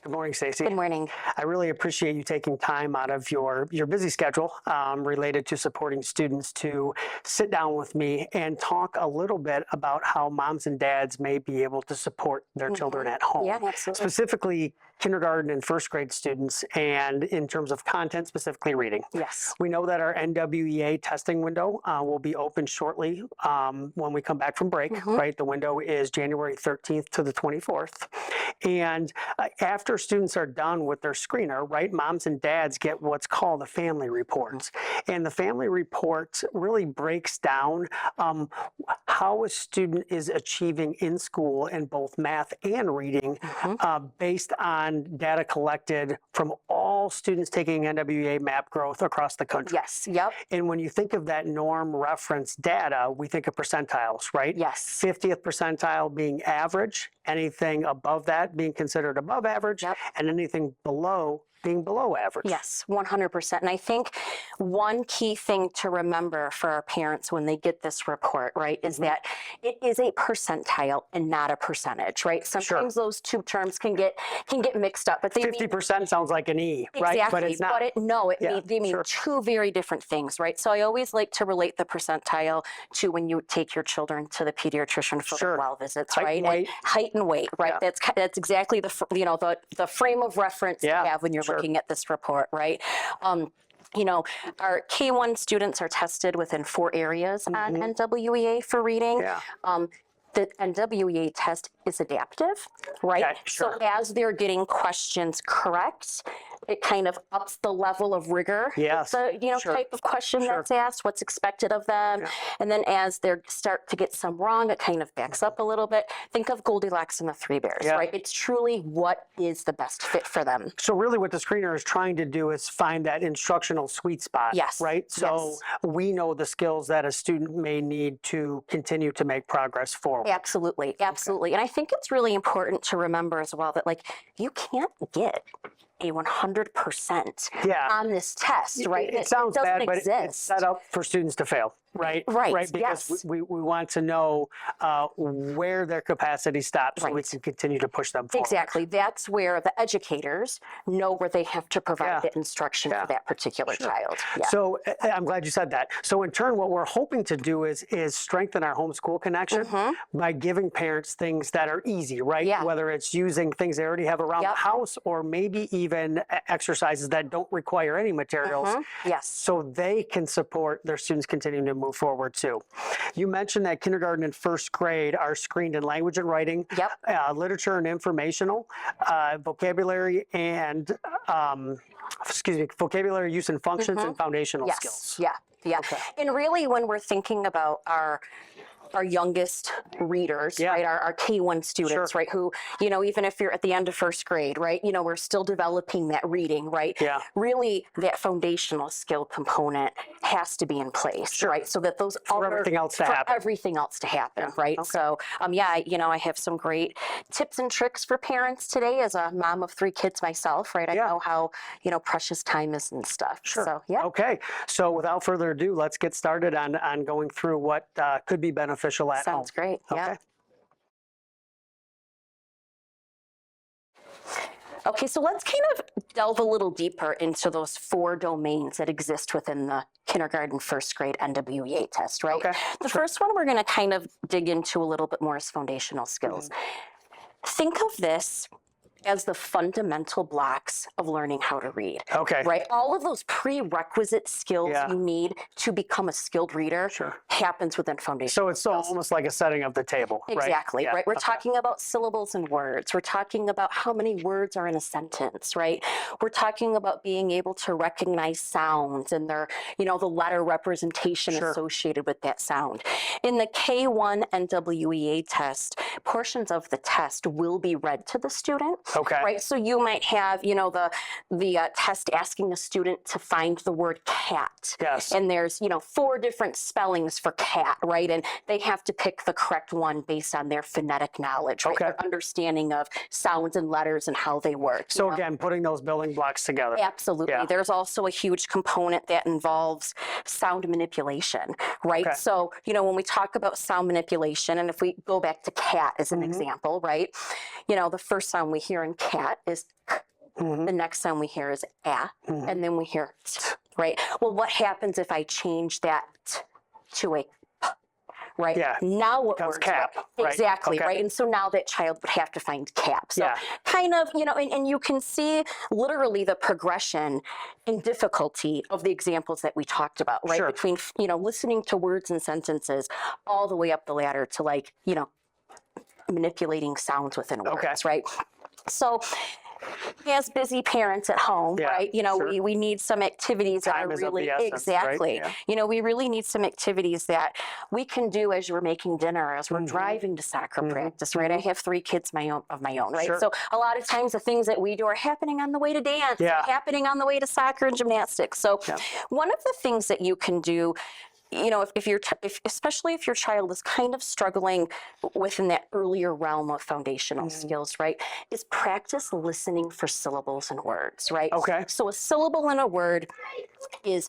Good morning, Stacy. Good morning. I really appreciate you taking time out of your busy schedule related to supporting students to sit down with me and talk a little bit about how moms and dads may be able to support their children at home. Yeah, absolutely. Specifically, kindergarten and first grade students, and in terms of content, specifically reading. Yes. We know that our NWEA testing window will be open shortly when we come back from break, right? The window is January 13th to the 24th. And after students are done with their screener, right, moms and dads get what's called a family report. And the family report really breaks down how a student is achieving in school in both math and reading based on data collected from all students taking NWEA map growth across the country. Yes, yep. And when you think of that norm reference data, we think of percentiles, right? Yes. 50th percentile being average, anything above that being considered above average, and anything below being below average. Yes, 100%. And I think one key thing to remember for our parents when they get this report, right, is that it is a percentile and not a percentage, right? Sometimes those two terms can get mixed up, but they 50% sounds like an E, right? Exactly, But it's not. They mean two very different things, right? So I always like to relate the percentile to when you take your children to the pediatrician for the well visits, right? And height and weight, right? That's exactly the frame of reference you have when you're looking at this report, right? You know, our K-1 students are tested within 4 areas on NWEA for reading. The NWEA test is adaptive, right? Okay, so as they're getting questions correct, it kind of ups the level of rigor. Yes. The type of question that's asked, what's expected of them. And then as they start to get some wrong, it kind of backs up a little bit. Think of Goldilocks and the Three Bears, right? It's truly what is the best fit for them. So really what the screener is trying to do is find that instructional sweet spot, right? So we know the skills that a student may need to continue to make progress forward. Absolutely, absolutely. And I think it's really important to remember as well that you can't get a 100% on this test, right? It sounds bad, but it's set up for students to fail, right? Right, because we want to know where their capacity stops so we can continue to push them forward. Exactly. That's where the educators know where they have to provide the instruction for that particular child. So I'm glad you said that. So in turn, what we're hoping to do is strengthen our homeschool connection by giving parents things that are easy, right? Whether it's using things they already have around the house or maybe even exercises that don't require any materials. So they can support their students continuing to move forward too. You mentioned that kindergarten and first grade are screened in language and writing, literature and informational, vocabulary and vocabulary use and functions and foundational skills. And really when we're thinking about our youngest readers, right? Our K-1 students, right? Who, even if you're at the end of first grade, right? We're still developing that reading, right? Really, that foundational skill component has to be in place, right? So that those everything else to happen, right? So, I have some great tips and tricks for parents today as a mom of 3 kids myself, right? I know how, precious time is and stuff. So, Okay. So without further ado, let's get started on going through what could be beneficial at home. Sounds great. Okay, so let's kind of delve a little deeper into those 4 domains that exist within the kindergarten, first grade NWEA test, right? The first one we're going to kind of dig into a little bit more is foundational skills. Think of this as the fundamental blocks of learning how to read. Right? All of those prerequisite skills you need to become a skilled reader happens within foundational skills. So it's almost like a setting of the table, right? Exactly, right? We're talking about syllables and words. We're talking about how many words are in a sentence, right? We're talking about being able to recognize sounds and their, the letter representation associated with that sound. In the K-1 NWEA test, portions of the test will be read to the student. Right. So you might have, the test asking a student to find the word cat. And there's, 4 different spellings for cat, right? And they have to pick the correct one based on their phonetic knowledge, right? Their understanding of sounds and letters and how they work. So again, putting those building blocks together. Absolutely. There's also a huge component that involves sound manipulation, right? So, when we talk about sound manipulation, and if we go back to cat as an example, right? The first sound we hear hearing cat is k. The next sound we hear is a, and then we hear t, right? Well, what happens if I change that t to a p, right? Yeah. Now what Becomes words cap, go? right. Exactly, Okay. right? And so now that child would have to find cap. So Yeah. kind of, and you can see literally the progression and difficulty of the examples that we talked about, right? Sure. Between, listening to words and sentences all the way up the ladder to like, manipulating sounds within words, Okay. right? So as busy parents at home, Yeah, right? sure. We need some activities that Time are is of really the essence, right? exactly. Yeah. We really need some activities that we can do as we're making dinner, as we're driving to soccer practice, right? I have 3 kids of my own, right? Sure. So a lot of times the things that we do are happening on the way to dance, Yeah. happening on the way to soccer and gymnastics. So Yeah. one of the things that you can do, especially if your child is kind of struggling within that earlier realm of foundational skills, right, is practice listening for syllables and words, right? Okay. So a syllable in a word is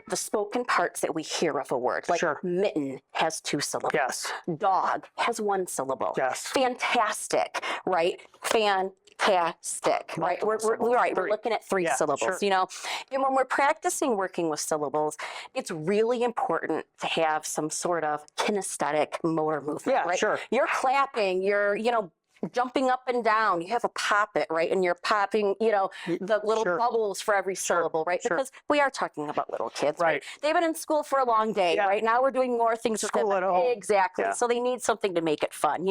the spoken parts that we hear of a word. Like Sure. mitten has 2 syllables. Yes. Dog has 1 syllable. Yes. Fantastic, right? Fantastic, right? We're syllables. We're looking at 3 Yeah, syllables, sure. And when we're practicing working with syllables, it's really important to have some sort of kinesthetic motor movement, Yeah, right? sure. You're clapping, you're, jumping up and down. You have a pop it, right? And you're popping, the little Sure. bubbles for every syllable, right? Sure. Because we are talking about little kids, right? Right. They've been in school for a long day, Yeah. right? Now we're doing more things with School them. at home. Exactly. Yeah. So they need something to make it fun,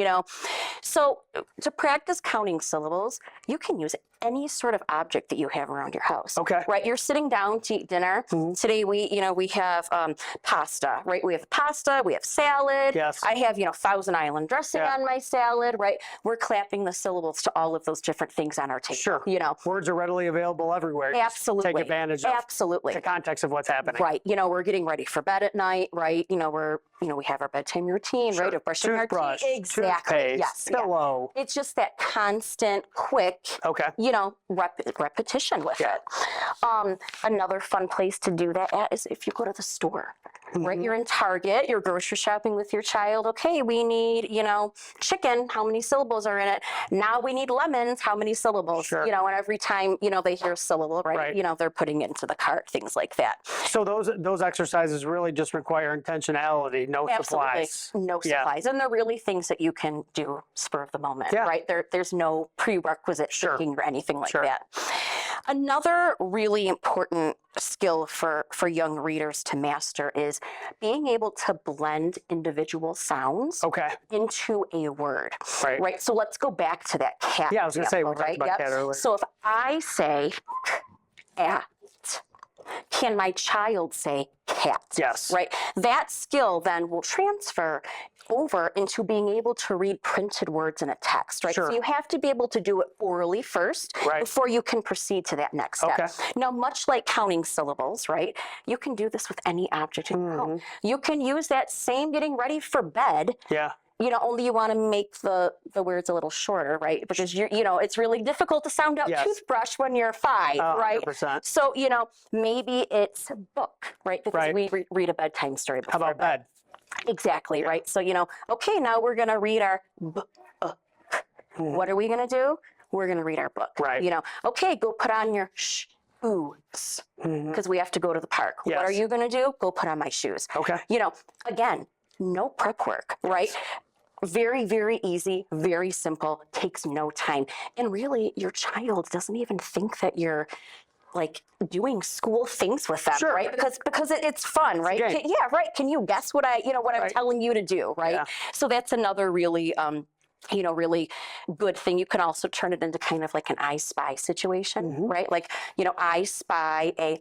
So to practice counting syllables, you can use any sort of object that you have around your house. Okay. Right? You're sitting down to eat dinner. Today we have pasta, right? We have pasta, we have salad. Yes. I have, Thousand Island dressing Yeah. on my salad, right? We're clapping the syllables to all of those different things on our table. Sure. Words are readily available everywhere. Just Absolutely. Take advantage of Absolutely. the context of what's happening. Right. We're getting ready for bed at night, right? We have our bedtime routine, Sure. right? Of brushing our Toothbrush, teeth. Exactly. toothpaste, Yes. Yeah. pillow. It's just that constant, quick, Okay. repetition with Yeah. it. Another fun place to do that at is if you go to the store, right? You're in Target, you're grocery shopping with your child. Okay, we need, chicken. How many syllables are in it? Now we need lemons. How many syllables? Sure. And every time, they hear a syllable, right? Right. They're putting it into the cart, things like that. So those exercises really just require intentionality, no Absolutely. supplies. No Yeah. supplies. And they're really things that you can do spur of the moment, Yeah. right? There's no prerequisite Sure. thinking or anything like Sure. that. Another really important skill for young readers to master is being able to blend individual sounds Okay. into a word. Right. So let's go back to that cat. Yeah, I was going to say, we example, talked about Yep. cat earlier. So if I say cat, can my child say cat? Yes. Right. That skill then will transfer over into being able to read printed words in a text, right? Sure. So you have to be able to do it orally first Right. before you can proceed to that next step. Okay. Now, much like counting syllables, right? You can do this with any object in your home. You can use that same getting ready for bed. Yeah. Only you want to make the words a little shorter, right? Because it's really difficult to sound out Yes. toothbrush when you're 5, right? 100%. So, maybe it's a book, right? Because Right. we read a bedtime story How before about bed? Exactly, right? So, okay, now we're going to read our book. What are we going to do? We're going to read our book. Right. Okay, go put on your shoes because we have to go to the park. Yes. What are you going to do? Go put on my shoes. Okay. Again, no prep work, right? Very, very easy, very simple, takes no time. And really, your child doesn't even think that you're like doing school things with them, Sure. right? Because it's fun, right? game. Yeah, right. Can you guess what I'm Right. telling you to do, right? Yeah. So that's another really really good thing. You can also turn it into kind of like an I spy situation, right? Like, I spy a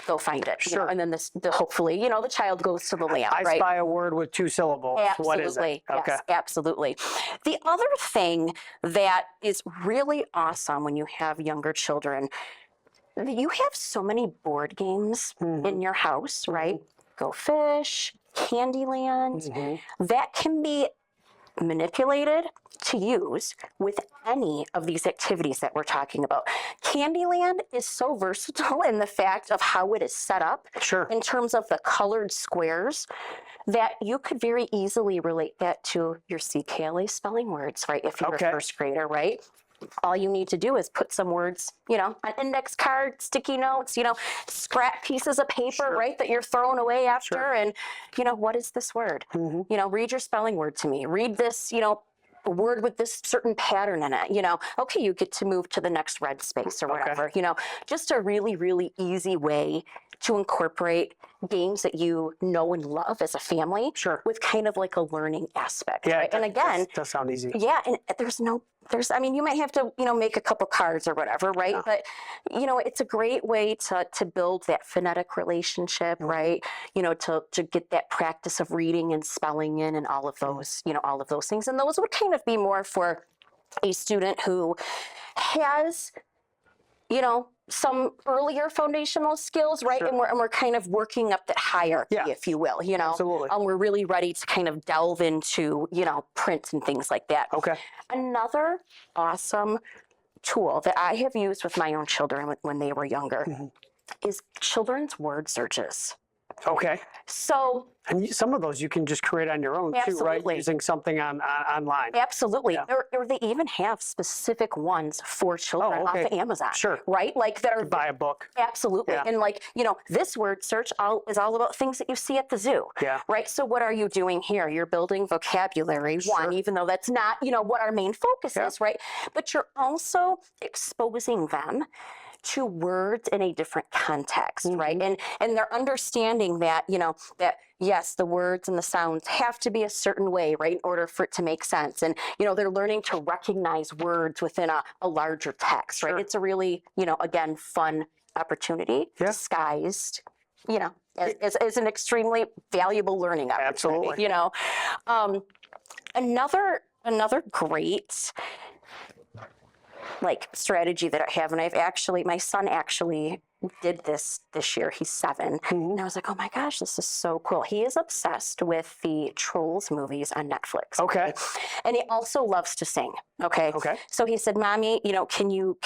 go find it. Sure. And then hopefully, the child goes to the lamp, I right? spy a word with 2 syllables. What is it? Absolutely. Okay. Yes, absolutely. The other thing that is really awesome when you have younger children, you have so many board games in your house, right? Go Fish, Candyland. That can be manipulated to use with any of these activities that we're talking about. Candyland is so versatile in the fact of how it is set up Sure. in terms of the colored squares that you could very easily relate that to your CKLA spelling words, right? If you're Okay. a first grader, right? All you need to do is put some words, an index card, sticky notes, scrap pieces of paper, Sure. right, that you're throwing away after. Sure. And, what is this word? Read your spelling word to me. Read this, a word with this certain pattern in it. Okay, you get to move to the next red space or whatever. Just a really, really easy way to incorporate games that you know and love as a family. Sure. With kind of like a learning aspect. Yeah. Right? And again, does sound easy. Yeah, and you might have to, make a couple cards or whatever, right? Yeah. But, it's a great way to build that phonetic relationship, right? To get that practice of reading and spelling in and all of those, all of those things. And those would kind of be more for a student who has, some earlier foundational skills, right? Sure. And we're kind of working up that hierarchy, Yeah. if you will, Absolutely. We're really ready to kind of delve into, print and things like that. Okay. Another awesome tool that I have used with my own children when they were younger is children's word searches. Okay. So, And some of those you can just create on your own too, right? Absolutely. Using something online. absolutely. Yeah. Or they even have specific ones for children off okay. of Amazon. Sure. Right? Like that are Buy a book. Absolutely. Yeah. And this word search is all about things that you see at the zoo. Yeah. Right? So what are you doing here? You're building vocabulary, one, Sure. even though that's not, what our main focus Yeah. is, right? But you're also exposing them to words in a different context, right? And they're understanding that, that yes, the words and the sounds have to be a certain way, right, in order for it to make sense. And, they're learning to recognize words within a larger text, Sure. right? It's a really, again, fun opportunity Yeah. disguised, as an extremely valuable learning opportunity. Absolutely. Another great strategy that I have, and my son actually did this year. He's 7. And I was like, oh my gosh, this is so cool. He is obsessed with the Trolls movies on Netflix. Okay. And he also loves to sing. Okay. Okay. So he said, Mommy, can you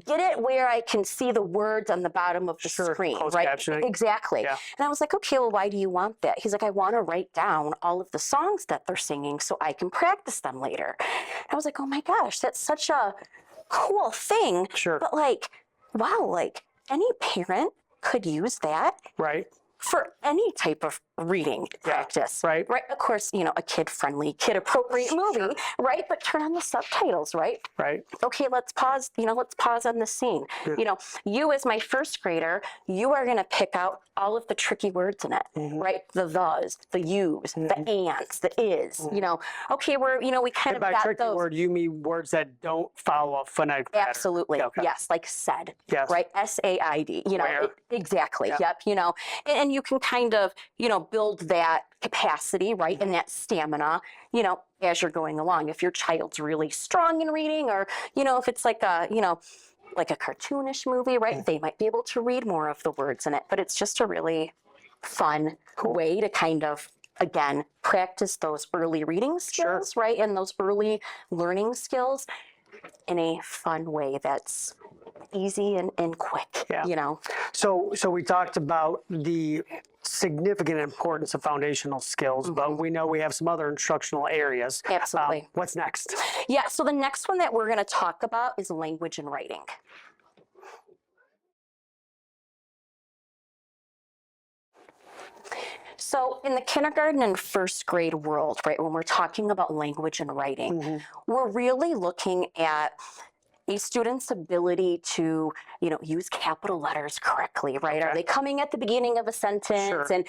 get it where I can see the words on the bottom of the Sure. screen? Closed Right. captioning. Exactly. Yeah. And I was like, okay, well, why do you want that? He's like, I want to write down all of the songs that they're singing so I can practice them later. I was like, oh my gosh, that's such a cool thing. Sure. But wow, any parent could use that Right. for any type of reading practice. Right. Right. Of course, a kid-friendly, kid-appropriate movie, right? But turn on the subtitles, right? Right. Okay, let's pause, let's pause on the scene. Yeah. You as my first grader, you are going to pick out all of the tricky words in it, right? The thes, the yous, the ands, the is, okay, we kind And of by got tricky those. word, you mean words that don't follow a phonetic pattern. Absolutely. Okay. Yes. Like said. Yes. Right. SAID. Where? Exactly. Yeah. Yep. And you can kind of, build that capacity, right, and that stamina, as you're going along. If your child's really strong in reading, or, if it's like a cartoonish movie, right, they might be able to read more of the words in it. But it's just a really fun way to kind of, again, practice those early reading skills, right, and those early learning skills in a fun way that's easy and quick. Yeah. So we talked about the significant importance of foundational skills, but we know we have some other instructional areas. Absolutely. What's next? Yeah, so the next one that we're going to talk about is language and writing. So in the kindergarten and first grade world, right, when we're talking about language and writing, we're really looking at a student's ability to, use capital letters correctly, right? Are they coming at the beginning of a sentence Sure. and,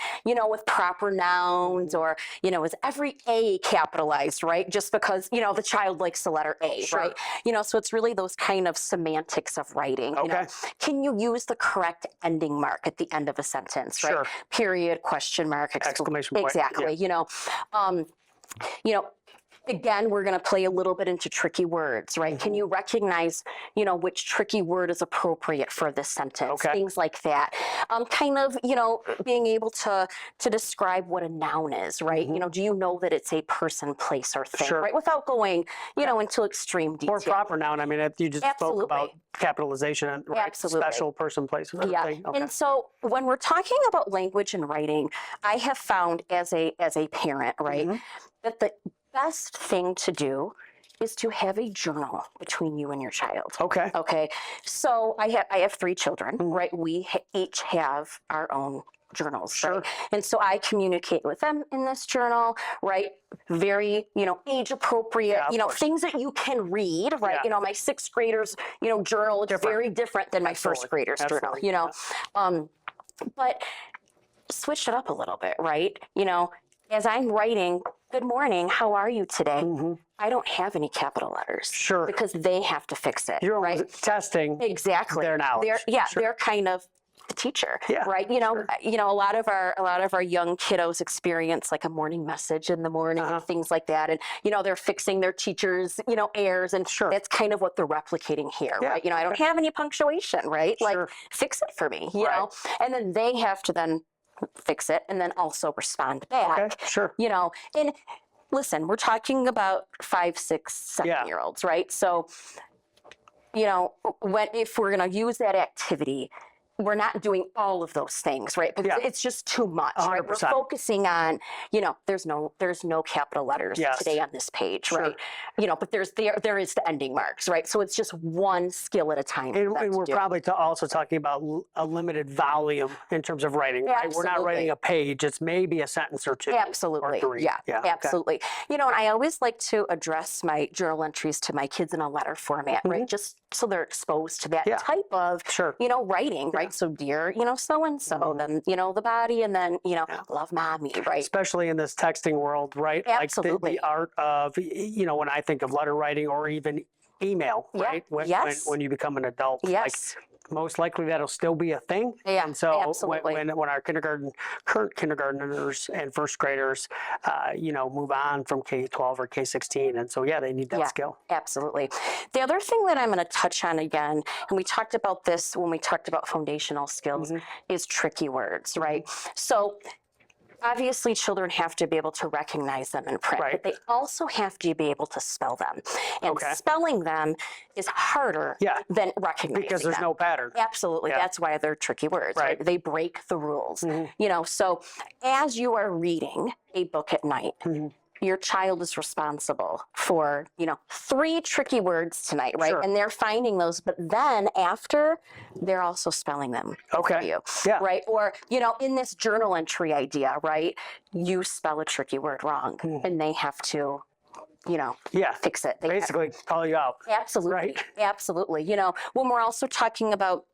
with proper nouns, or, is every A capitalized, right? Just because, the child likes the letter A, Sure. right? So it's really those kind of semantics of writing. Okay. Can you use the correct ending mark at the end of a sentence, right? Sure. Period, question mark, Exclamation point. Exactly. Again, we're going to play a little bit into tricky words, right? Can you recognize, which tricky word is appropriate for this sentence? Okay. Things like that. Kind of, being able to describe what a noun is, right? Do you know that it's a person, place, or thing, Sure. right? Without going, into extreme detail. Or proper noun. I mean, you just spoke about capitalization, right? Absolutely. Special, person, place, or Yeah. thing. Okay. And so when we're talking about language and writing, I have found as a parent, right, that the best thing to do is to have a journal between you and your child. Okay. Okay. So I have 3 children, right? We each have our own journals, Sure. right? And so I communicate with them in this journal, right? Very, age appropriate, things that you can read, right? Yeah. My 6th graders, journal is very different than my Absolutely. 1st graders journal, but switch it up a little bit, right? As I'm writing, good morning, how are you today? I don't have any capital letters. Sure. Because they have to fix it. You're right? testing Exactly. their knowledge. They're kind of the teacher, right? Sure. A lot of our young kiddos experience like a morning message in the morning, and things like that, and they're fixing their teachers, errors, and that's kind of what they're replicating here, right? I don't have any punctuation, right? Like, fix it for me, you know, and then they have to then fix it and then also respond back. Okay, sure. And listen, we're talking about 5, 6, 7-year-olds, right? So, if we're going to use that activity, we're not doing all of those things, right? Because it's just too much, right? We're focusing on, there's no capital letters today on this page, right? But there is the ending marks, right? So it's just one skill at a time. And we're probably also talking about a limited volume in terms of writing, right? We're not writing a page. It's maybe a sentence or 2. Absolutely. Or 3. Yeah, absolutely. And I always like to address my journal entries to my kids in a letter format, right? Just so they're exposed to that type of, writing, right? So dear, so-and-so, then, the body, and then, love mommy, right? Especially in this texting world, right? Absolutely. Like the art of, when I think of letter writing or even email, right? When you become an adult, like most likely that'll still be a thing. Yeah, and so absolutely. when our current kindergartners and first graders, move on from K-12 or K-16, and so they need that skill. Absolutely. The other thing that I'm going to touch on again, and we talked about this when we talked about foundational skills, is tricky words, right? So obviously children have to be able to recognize them in print, but they also have to be able to spell them. And spelling them is harder than recognizing because there's no pattern. Absolutely. That's why they're tricky words, right? They break the rules. So as you are reading a book at night, your child is responsible for, 3 tricky words tonight, right? And they're finding those, but then after, they're also spelling them for you, right? Or, in this journal entry idea, right? You spell a tricky word wrong, and they have to, fix it. They basically call you out. Absolutely. Right? Absolutely. When we're also talking about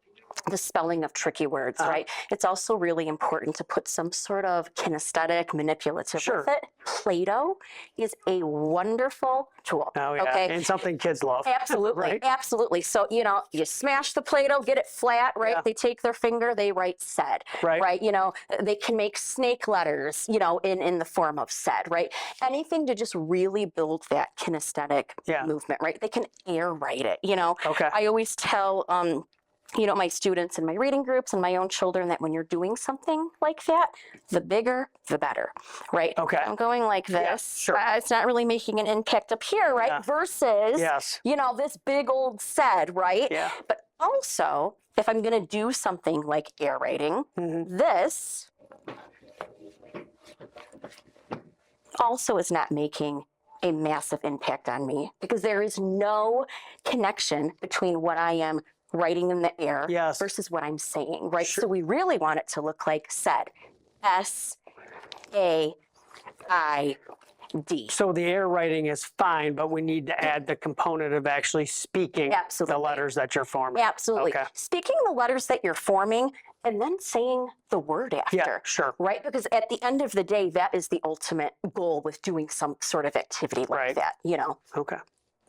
the spelling of tricky words, right? It's also really important to put some sort of kinesthetic, manipulative with it. Play-Doh is a wonderful tool. Oh, yeah. Okay? And something kids love. Absolutely. Absolutely. So, you smash the Play-Doh, get it flat, right? They take their finger, they write said, right? They can make snake letters, in the form of said, right? Anything to just really build that kinesthetic movement, right? They can air write it, I always tell, my students in my reading groups and my own children that when you're doing something like that, the bigger, the better, right? Okay. I'm going like this. It's not really making an impact up here, right? Versus, this big old said, right? Yeah. But also, if I'm going to do something like air writing, this also is not making a massive impact on me because there is no connection between what I am writing in the air versus what I'm saying, right? So we really want it to look like said. S-A-I-D. So the air writing is fine, but we need to add the component of actually speaking the letters that you're forming. Absolutely. Okay. Speaking the letters that you're forming and then saying the word after. Right? Because at the end of the day, that is the ultimate goal with doing some sort of activity like that, Okay.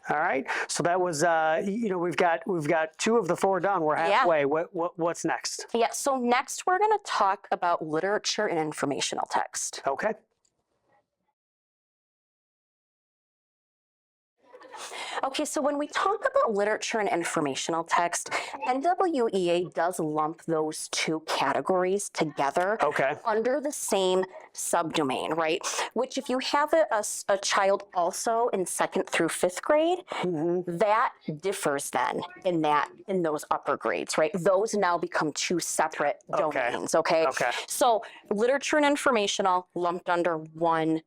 All right. So that was, we've got 2 of the 4 done. We're halfway. What's next? So next we're going to talk about literature and informational text. Okay. Okay, so when we talk about literature and informational text, NWEA does lump those two categories together Okay. under the same subdomain, right? Which, if you have a child also in 2nd through 5th grade, that differs then in those upper grades, right? Those now become two separate domains, okay? Okay. So literature and informational lumped under one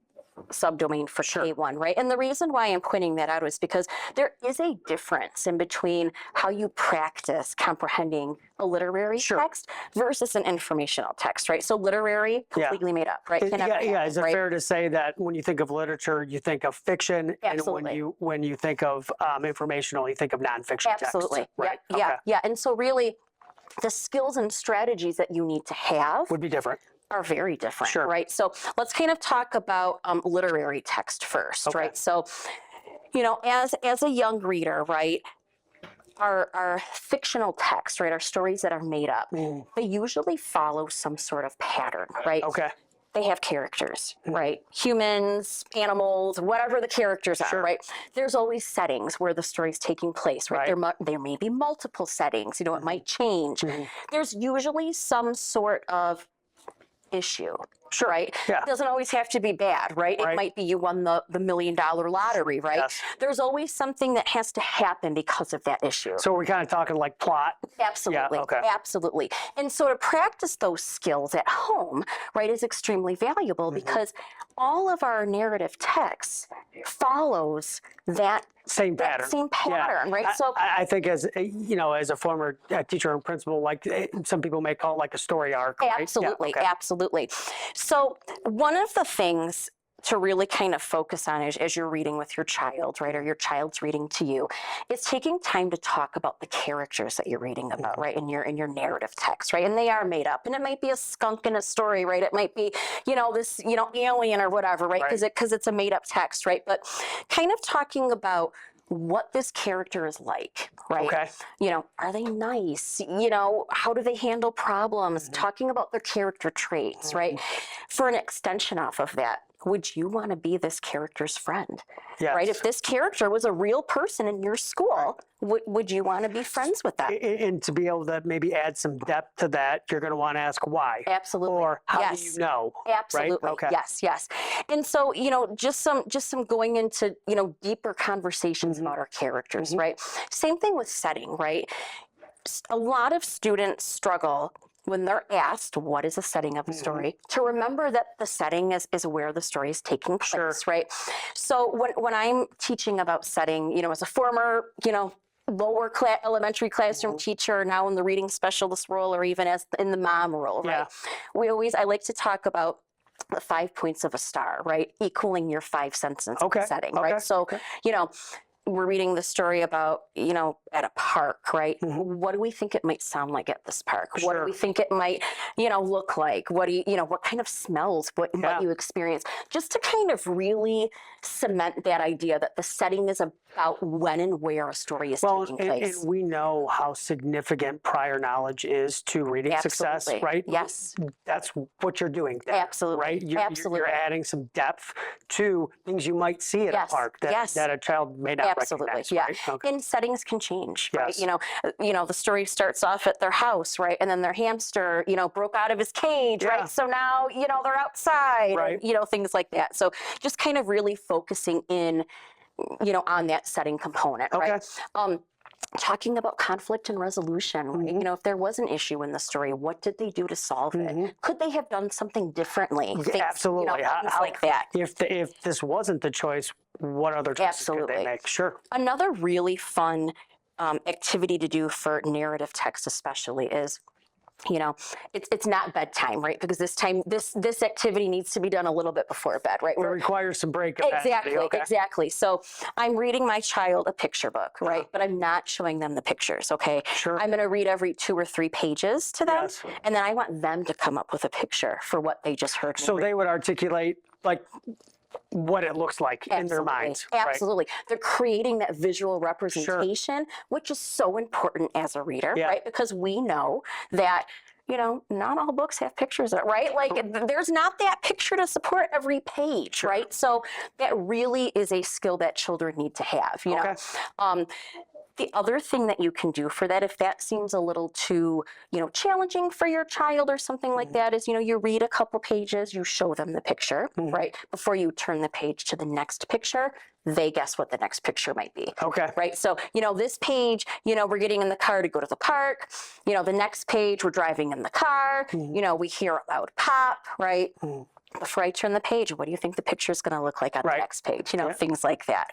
subdomain for K-1, right? And the reason why I'm pointing that out is because there is a difference in between how you practice comprehending a literary text versus an informational text, right? So literary, completely made up, right? Can never happen, Is it right? fair to say that when you think of literature, you think of fiction, Absolutely. and when you think of informational, you think of nonfiction Absolutely. text? Right. Yeah. And so really, the skills and strategies that you need to have Would be different. are very different, Sure. right? So let's kind of talk about literary text first, right? So, as a young reader, right, our fictional text, right, our stories that are made up, they usually follow some sort of pattern, right? Okay. They have characters, right? Humans, animals, whatever the characters are, right? There's always settings where the story's taking place, right? There may be multiple settings, it might change. There's usually some sort of issue, right? Yeah. It doesn't always have to be bad, right? It might be you won the $1 million lottery, right? Yes. There's always something that has to happen because of that issue. So we're kind of talking like plot. Absolutely. Yeah, okay. Absolutely. And so to practice those skills at home, right, is extremely valuable because all of our narrative text follows that Same pattern. same pattern, right? So I think as a former teacher and principal, like some people may call it like a story arc. Right? absolutely, absolutely. So one of the things to really kind of focus on as you're reading with your child, right, or your child's reading to you, is taking time to talk about the characters that you're reading about, right, in your narrative text, right, and they are made up, and it might be a skunk in a story, right, it might be this alien or whatever, right, because it's a made up text, right, but kind of talking about what this character is like, right? Okay. Are they nice? How do they handle problems? Talking about their character traits, right? For an extension off of that, would you want to be this character's friend? Yes. Right? If this character was a real person in your school, would you want to be friends with them? And to be able to maybe add some depth to that, you're going to want to ask why. Absolutely. Or how do you know? Absolutely. Right? Okay. Yes. And so, just some going into, deeper conversations about our characters, right? Same thing with setting, right? A lot of students struggle when they're asked what is the setting of a story to remember that the setting is where the story is taking place, right? So when I'm teaching about setting, as a former, lower class, elementary classroom teacher, now in the reading specialist role, or even as in the mom role, right? I like to talk about the 5 points of a star, right? Equaling your 5 senses setting, right? So, we're reading the story about, at a park, right? What do we think it might sound like at this park? What do we think it might, look like? What do what kind of smells, what you experience? Just to kind of really cement that idea that the setting is about when and where a story is taking place. And we know how significant prior knowledge is to reading success, right? Yes. That's what you're doing there, Absolutely. right? Absolutely. You're adding some depth to things you might see at a park that a child may not recognize. Yeah. Right? Okay. And settings can change, right? Yes. The story starts off at their house, right? And then their hamster, broke out of his cage, right? So now, they're outside, right? And, things like that. So just kind of really focusing in, on that setting component, right? Talking about conflict and resolution, right? If there was an issue in the story, what did they do to solve it? Could they have done something differently? Absolutely. Things like that. If this wasn't the choice, what other choices could they make? Sure. Another really fun activity to do for narrative text especially is, it's not bedtime, right? Because this activity needs to be done a little bit before bed, right? It requires some break capacity. Exactly. So I'm reading my child a picture book, right? But I'm not showing them the pictures, okay? Sure. I'm going to read every 2 or 3 pages to them, and then I want them to come up with a picture for what they just heard me So read. they would articulate like what it looks like in their minds. Absolutely. They're creating that visual representation, which is so important as a reader, right? Because we know that, not all books have pictures in it, right? Like there's not that picture to support every page, right? So that really is a skill that children need to have, Okay. The other thing that you can do for that, if that seems a little too, challenging for your child or something like that, is, you read a couple pages, you show them the picture, right? Before you turn the page to the next picture, they guess what the next picture might be. Okay. Right. So, this page, we're getting in the car to go to the park. The next page, we're driving in the car. We hear a loud pop, right? Before I turn the page, what do you think the picture is going to look like on the next page? Things like that.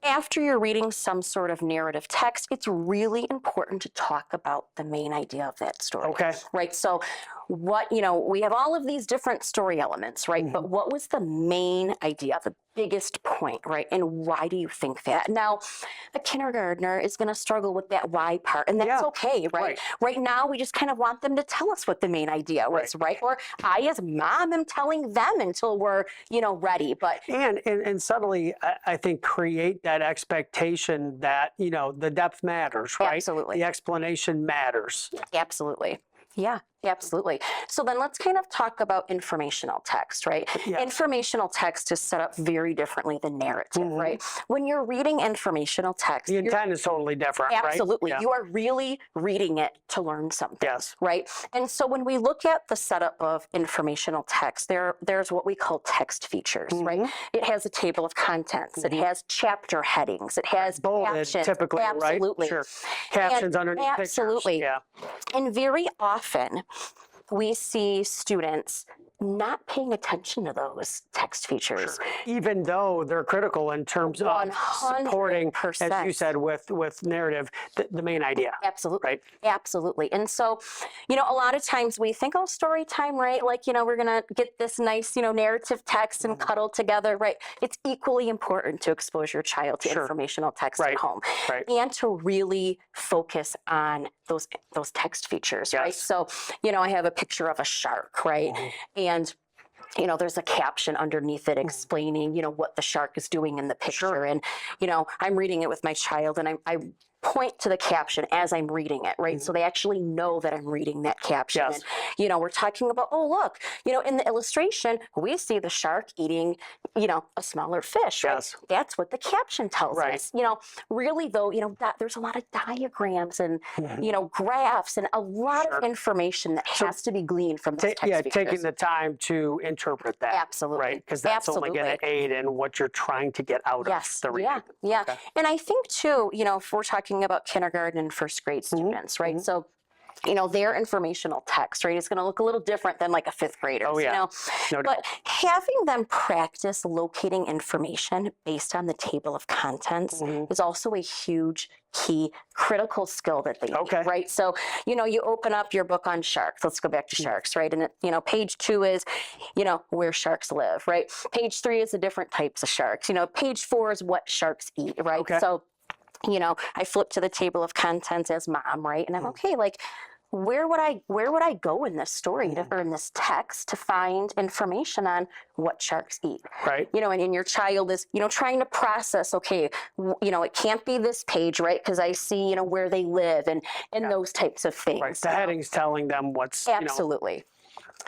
After you're reading some sort of narrative text, it's really important to talk about the main idea of that story. Okay. Right. So we have all of these different story elements, right? But what was the main idea, the biggest point, right? And why do you think that? Now, a kindergartner is going to struggle with that why part, and that's okay, right? Right now, we just kind of want them to tell us what the main idea was, right? Or I, as mom, am telling them until we're, ready. But and subtly, I think create that expectation that the depth matters, right? Absolutely. The explanation matters. Absolutely. Yeah, absolutely. So then let's kind of talk about informational text, right? Yeah. Informational text is set up very differently than narrative, right? When you're reading informational text, The intent is totally different, right? absolutely, Yeah. you are really reading it to learn something, Yes. right? And so when we look at the setup of informational text, there's what we call text features, right? It has a table of contents, it has chapter headings, it has Bolded, captions, typically, absolutely. right? Sure. Captions And underneath absolutely. pictures. Yeah. And very often we see students not paying attention to those text features. Sure. Even though they're critical in terms of supporting, as you said, with narrative, the main idea. Absolutely. Right. Absolutely. And so, a lot of times we think, oh, story time, right? Like, we're going to get this nice, narrative text and cuddle together, right? It's equally important to expose your child to informational text at home and to really focus on those text features, right? So, I have a picture of a shark, right? And there's a caption underneath it explaining, what the shark is doing in the picture. And, I'm reading it with my child and I point to the caption as I'm reading it, right? So they actually know that I'm reading that caption. Yes. And, we're talking about, oh, look, in the illustration, we see the shark eating, a smaller fish, right? Yes. That's what the caption tells us. Really though, there's a lot of diagrams and, graphs and a lot of information that has to be gleaned from those text features. Taking the time to interpret that. Absolutely. Right? Because that's only going to aid in what you're trying to get out of the reading. Yeah. Okay. And I think too, if we're talking about kindergarten and first grade students, right? So, their informational text, right, is going to look a little different than like a fifth grader. Oh, yeah. No doubt. But having them practice locating information based on the table of contents is also a huge, key, critical skill that they need, right? So, you open up your book on sharks. Let's go back to sharks, right? And, page 2 is, where sharks live, right? Page 3 is the different types of sharks. Page 4 is what sharks eat, right? Okay. So, I flip to the table of contents as mom, right? And I'm okay, like, where would I go in this story or in this text to find information on what sharks eat? Right. And your child is, trying to process, okay, it can't be this page, right? Because I see, where they live and those types of things. Right. The heading's telling them what's, Absolutely.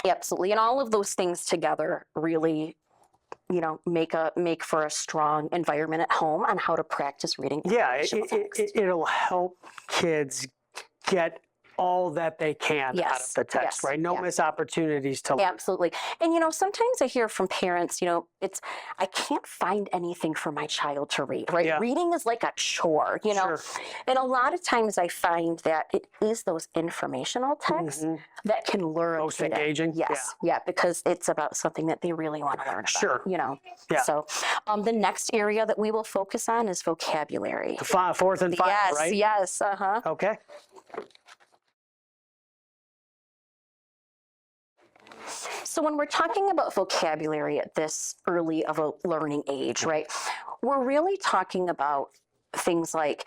Absolutely. And all of those things together really make for a strong environment at home on how to practice reading. Yeah, it'll help kids get all that they can out of the text, right? No missed opportunities to learn. Absolutely. And, sometimes I hear from parents, I can't find anything for my child to read, right? Yeah. Reading is like a chore, Sure. And a lot of times I find that it is those informational texts that can lure them. Most engaging? Yes. Yeah, because it's about something that they really want to learn about. Sure. Yeah. So the next area that we will focus on is vocabulary. The fourth and final, right? Yes. Uh-huh. Okay. So when we're talking about vocabulary at this early of a learning age, right, we're really talking about things like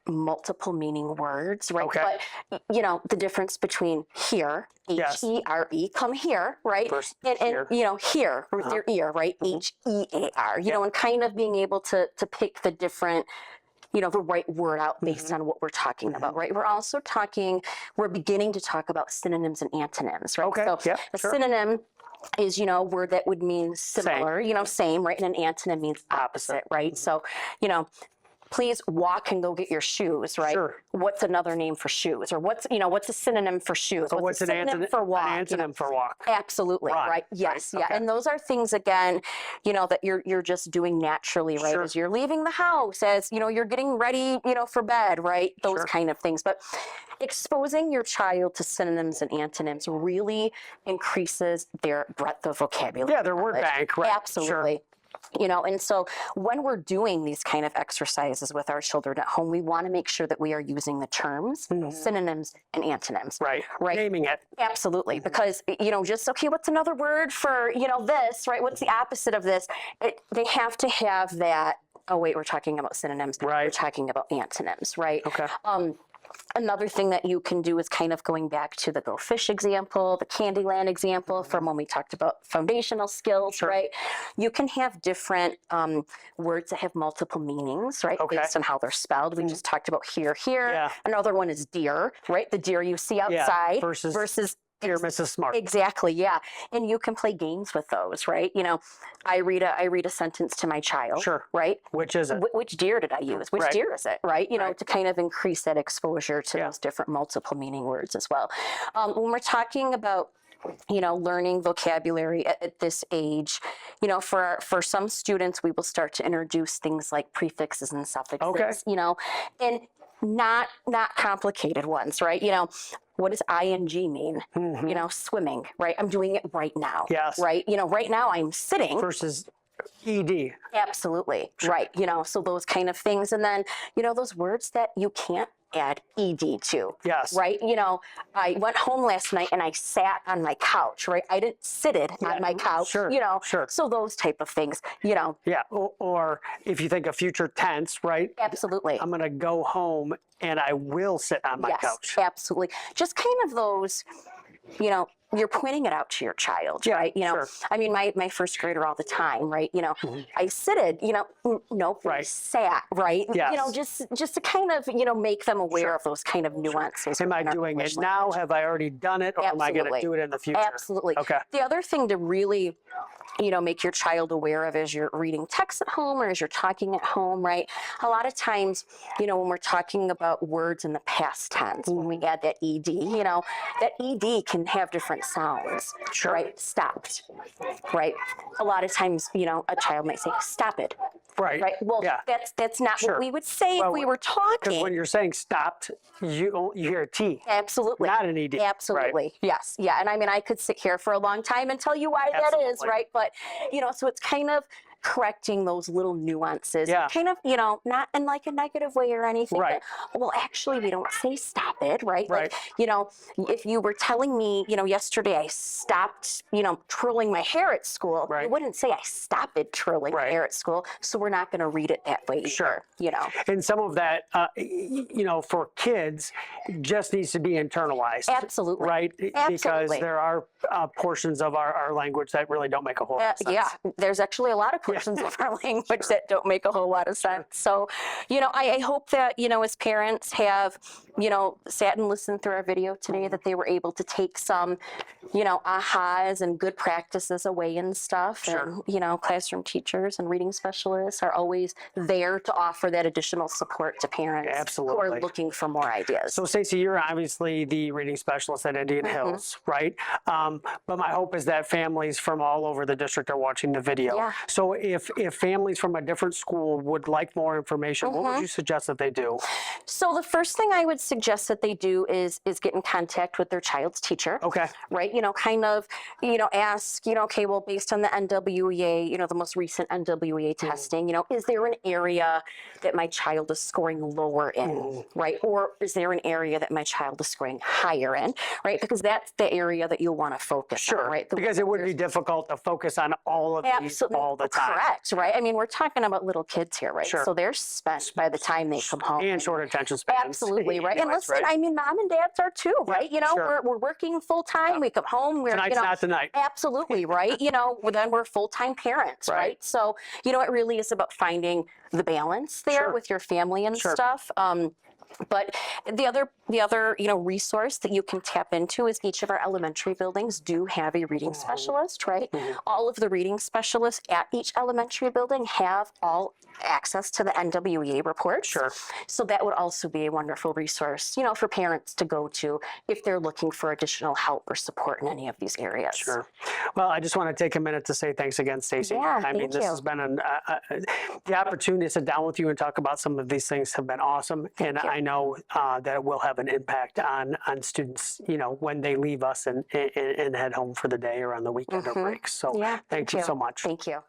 multiple meaning words, right? Okay. But, the difference between here, H-E-R-E, come here, right? And here. Here with your ear, right? H-E-A-R, and kind of being able to pick the different the right word out based on what we're talking about, right? We're beginning to talk about synonyms and antonyms, right? Okay, So yep, a sure. synonym is, a word that would mean similar, same, right? And an antonym means opposite, right? So, please walk and go get your shoes, right? Sure. What's another name for shoes? Or what's a synonym for shoes? So what's a an synonym for walk? An antonym for walk? Absolutely, Run, right? Yes, right? yeah. Okay. And those are things, again, that you're just doing naturally, right? Sure. As you're leaving the house, as, you're getting ready, for bed, right? Those Sure. kind of things. But exposing your child to synonyms and antonyms really increases their breadth of vocabulary. Yeah, their word bank, right? Absolutely. Sure. And so when we're doing these kind of exercises with our children at home, we want to make sure that we are using the terms, synonyms, and antonyms. Right. Right. Naming it. Absolutely. Because, just, okay, what's another word for, this, right? What's the opposite of this? They have to have that, oh, wait, we're talking about synonyms. Right. We're talking about antonyms, right? Okay. Another thing that you can do is kind of going back to the Go Fish example, the Candyland example from when we talked about foundational skills, Sure. right? You can have different words that have multiple meanings, right? Okay. Based on how they're spelled. We just talked about here. Yeah. Another one is deer, right? The deer you see outside versus Dear Mrs. Smart. Exactly, yeah. And you can play games with those, right? I read a sentence to my child. Sure. Right? Which is it? Which deer did I use? Which Right. deer is it? Right? Right. To kind of increase that exposure to those different multiple meaning words as well. When we're talking about learning vocabulary at this age, for some students, we will start to introduce things like prefixes and suffixes, Okay. And not complicated ones, right? What does ing mean? Swimming, right? I'm doing it right now. Yes. Right? Right now I'm sitting. Versus ED. Absolutely. Right. So those kind of things. And then, those words that you can't add ed to. Yes. Right. I went home last night and I sat on my couch, right? I didn't sit it on my couch. Sure. Sure. So those type of things, Yeah. Or if you think of future tense, right? Absolutely. I'm going to go home and I will sit on my couch. Absolutely. Just kind of those, you're pointing it out to your child, right? Sure. I mean, my first grader all the time, right? I sitted, nope, Right. sat, right? Yes. Just to kind of, make them aware of those kind of nuances. Am I within our doing it English now? language. Have I already done it? Or am I going to do it in the future? Absolutely. Okay. The other thing to really, make your child aware of as you're reading text at home or as you're talking at home, right? A lot of times, when we're talking about words in the past tense, when we add that ed, that ed can have different sounds, Sure. right? Stopped, right? A lot of times, a child might say, stop it. Right. Right. Well, Yeah. that's not Sure. what we would say Well, if we were Because talking. when you're saying stopped, you hear a T, Absolutely. not an ED. Absolutely. Right. Yes. Yeah. And I mean, I could sit here for a long time and tell you why that is, Absolutely. right? But, so it's kind of correcting those little nuances, Yeah. kind of, not in like a negative way or anything. Right. But, well, actually, we don't say stop it, right? Right. Like, if you were telling me, yesterday I stopped, twirling my hair at school, Right. you wouldn't say I stopped twirling my Right. hair at school. So we're not going to read it that way Sure. either, And some of that, for kids, just needs to be internalized. Absolutely. Right? Because Absolutely. there are portions of our language that really don't make a whole lot of sense. Yeah, there's actually a lot of portions of our language that don't make a whole lot of sense. So, I hope that, as parents have, sat and listened through our video today, that they were able to take some, ahas and good practices away and stuff. Sure. And, classroom teachers and reading specialists are always there to offer that additional support to parents who Absolutely. are looking for more ideas. So, Stacey, you're obviously the reading specialist at Indian Hills, right? But my hope is that families from all over the district are watching the video. Yeah. So, if families from a different school would like more information, what would you suggest that they do? So the first thing I would suggest that they do is get in contact with their child's teacher. Okay. Right. Kind of, ask, okay, well, based on the NWEA, the most recent NWEA testing, is there an area that my child is scoring lower in, right? Or is there an area that my child is scoring higher in, right? Because that's the area that you'll want to focus on, right? Because it would be difficult to focus on all of these Absolutely. all the time. Correct, right? I mean, we're talking about little kids here, right? Sure. So they're spent by the time they come home. And short attention spans. Absolutely, right. And Anyways, listen, I mean, mom and dads are too, Yeah, right? You know, sure. we're working full time. We come home. We're, Tonight's you know, not the night. absolutely, right? You know, well, then we're full time parents, Right. right? So, you know, it really is about finding the balance there Sure. with your family and Sure. stuff. But the other you know resource that you can tap into is each of our elementary buildings do have a reading specialist, right? All of the reading specialists at each elementary building have all access to the NWEA reports. Sure. So that would also be a wonderful resource, you know, for parents to go to if they're looking for additional help or support in any of these areas. Sure. Well, I just want to take a minute to say thanks again, Stacy. Yeah, I mean, thank this you. has been the opportunity to sit down with you and talk about some of these things have been awesome. And you. I know that it will have an impact on students, you know, when they leave us and head home for the day or on the weekend or breaks. So Yeah, thank you so much. Thank you.